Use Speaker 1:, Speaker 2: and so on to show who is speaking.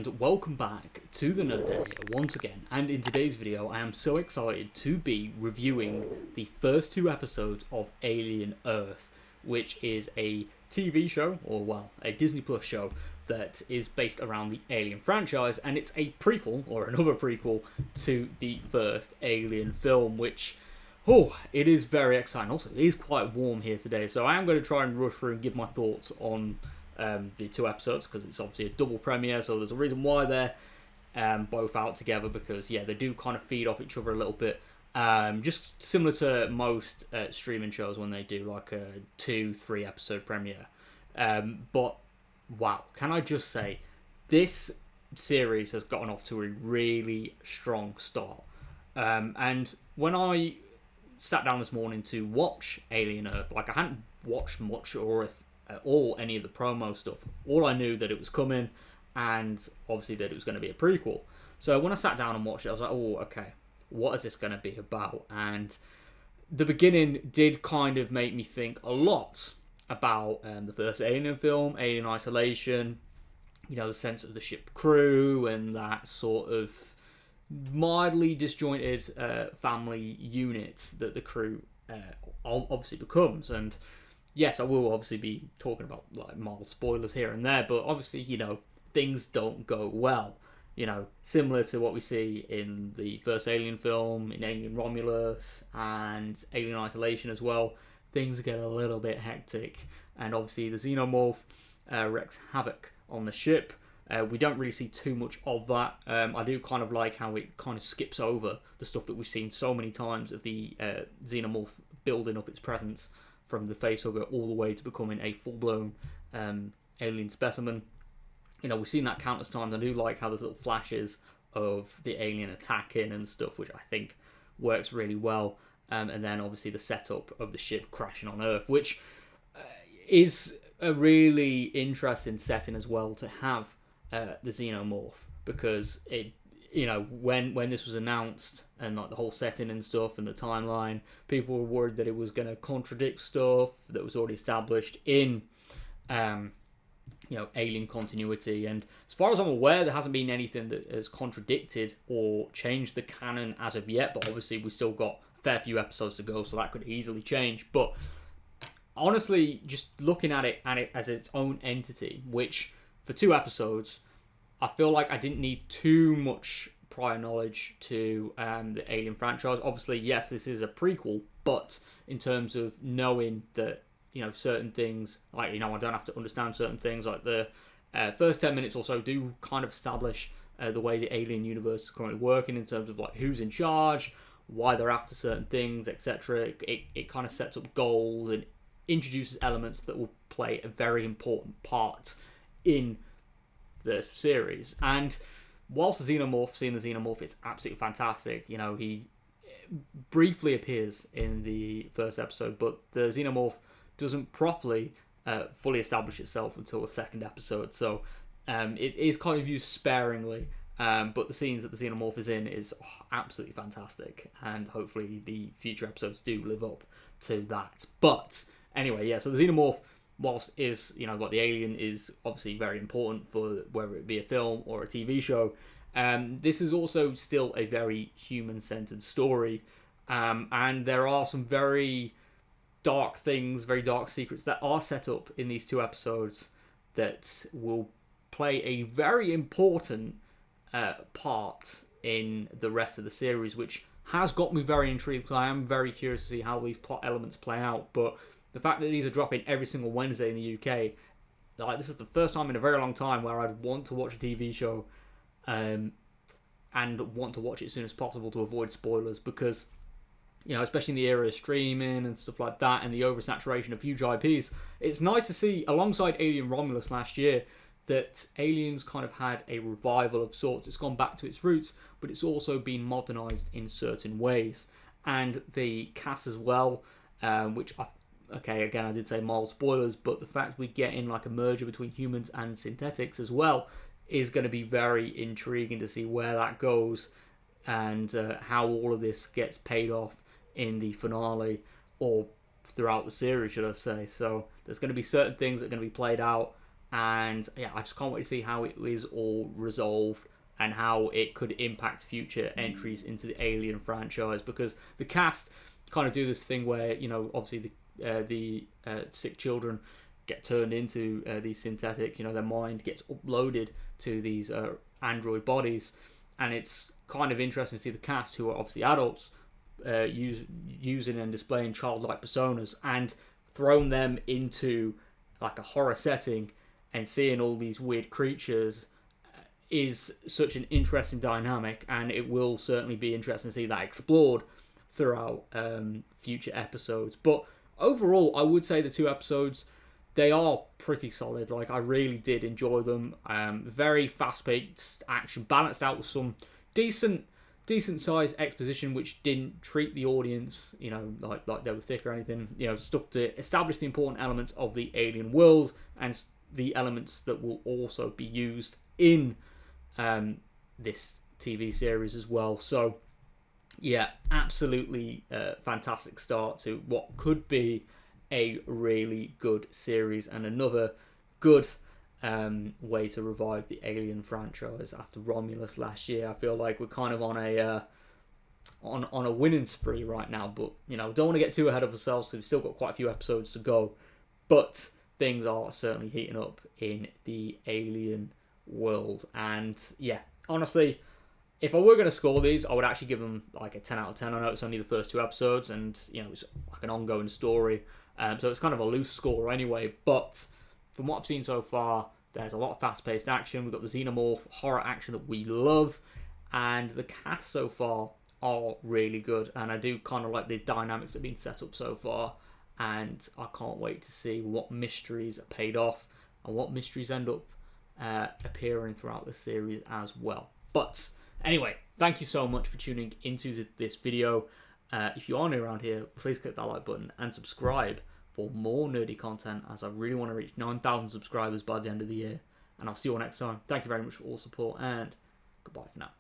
Speaker 1: and welcome back to the Nerd Den here once again. And in today's video, I am so excited to be reviewing the first two episodes of Alien Earth, which is a TV show, or well, a Disney Plus show that is based around the Alien franchise, and it's a prequel, or another prequel, to the first Alien film, which, it is very exciting. Also, it is quite warm here today, so I am going to try and rush through and give my thoughts on the two episodes, because it's obviously a double premiere, so there's a reason why they're both out together, because they do kind of feed off each other a little bit, just similar to most streaming shows when they do like a 2-3 episode premiere. But wow, can I just say, this series has gotten off to a really strong start, and when I sat down this morning to watch Alien Earth, like, I hadn't watched much or any of the promo stuff. All I knew that it was coming, and obviously that it was going to be a prequel. So when I sat down and watched it, I was like, okay, what is this going to be about? And the beginning did kind of make me think a lot about the first Alien film, Alien Isolation, the sense of the ship crew and that sort of mildly disjointed family unit that the crew obviously becomes. And yes, I will obviously be talking about like mild spoilers here and there, but obviously, things don't go well. Similar to what we see in the first Alien film, in Alien Romulus, and Alien Isolation as well. Things get a little bit hectic, and obviously the Xenomorph wreaks havoc on the ship. We don't really see too much of that. I do kind of like how it kind of skips over the stuff that we've seen so many times of the Xenomorph building up its presence from the facehugger all the way to becoming a full-blown alien specimen. We've seen that countless times. I do like how there's little flashes of the alien attacking and stuff, which I think works really well. And then obviously the setup of the ship crashing on Earth, which is a really interesting setting as well to have the Xenomorph, because it, when this was announced and like the whole setting and stuff and the timeline, people were worried that it was going to contradict stuff that was already established in alien continuity. And as far as I'm aware, there hasn't been anything that has contradicted or changed the canon as of yet, but obviously we've still got a fair few episodes to go, so that could easily change. But honestly, just looking at it as its own entity, which for 2 episodes, I feel like I didn't need too much prior knowledge to the Alien franchise. Obviously, yes, this is a prequel, but in terms of knowing that, certain things, like, I don't have to understand certain things, like the first 10 minutes or so do kind of establish the way the Alien universe is currently working in terms of like who's in charge, why they're after certain things, etc. It kind of sets up goals and introduces elements that will play a very important part in the series. And whilst seeing the Xenomorph, it's absolutely fantastic. He briefly appears in the first episode, but the Xenomorph doesn't properly fully establish itself until the second episode, so it is kind of used sparingly, but the scenes that the Xenomorph is in is absolutely fantastic, and hopefully the future episodes do live up to that. But anyway, so the Xenomorph, whilst is, like the alien, is obviously very important for whether it be a film or a TV show, this is also still a very human-centered story, and there are some very dark things, very dark secrets that are set up in these 2 episodes that will play a very important part in the rest of the series, which has got me very intrigued. So I am very curious to see how these plot elements play out. But the fact that these are dropping every single Wednesday in the UK, like, this is the first time in a very long time where I'd want to watch a TV show and want to watch it as soon as possible to avoid spoilers, because especially in the era of streaming and stuff like that, and the oversaturation of huge IPs, it's nice to see, alongside Alien Romulus last year, that Aliens kind of had a revival of sorts. It's gone back to its roots, but it's also been modernised in certain ways. And the cast as well, which, again, I did say mild spoilers, but the fact we get in like a merger between humans and synthetics as well is going to be very intriguing to see where that goes, and how all of this gets paid off in the finale, or throughout the series, should I say. So there's going to be certain things that are going to be played out and yeah, I just can't wait to see how it is all resolved and how it could impact future entries into the Alien franchise, because the cast kind of do this thing where, you know, obviously the sick children get turned into these synthetic, you know, their mind gets uploaded to these android bodies, and it's kind of interesting to see the cast, who are obviously adults, using and displaying childlike personas, and thrown them into like a horror setting and seeing all these weird creatures is such an interesting dynamic, and it will certainly be interesting to see that explored throughout future episodes. But overall, I would say the 2 episodes, they are pretty solid. Like, I really did enjoy them. Very fast-paced action, balanced out with some decent sized exposition, which didn't treat the audience, you know, like they were thick or anything. You know, stuff to establish the important elements of the alien world and the elements that will also be used in this TV series as well. So yeah, absolutely fantastic start to what could be a really good series, and another good way to revive the Alien franchise after Romulus last year. I feel like we're kind of on a winning spree right now, but you know, don't want to get too ahead of ourselves because we've still got quite a few episodes to go. But things are certainly heating up in the Alien world, and yeah, honestly, if I were going to score these, I would actually give them like a 10 out of 10. I know it's only the first 2 episodes, and you know, it's like an ongoing story, so it's kind of a loose score anyway. But from what I've seen so far, there's a lot of fast-paced action. We've got the xenomorph horror action that we love, and the cast so far are really good. And I do kind of like the dynamics that have been set up so far, and I can't wait to see what mysteries are paid off and what mysteries end up appearing throughout the series as well. But anyway, thank you so much for tuning into this video. If you are new around here, please click that like button and subscribe for more nerdy content, as I really want to reach 9,000 subscribers by the end of the year. And I'll see you all next time. Thank you very much for all support, and goodbye for now.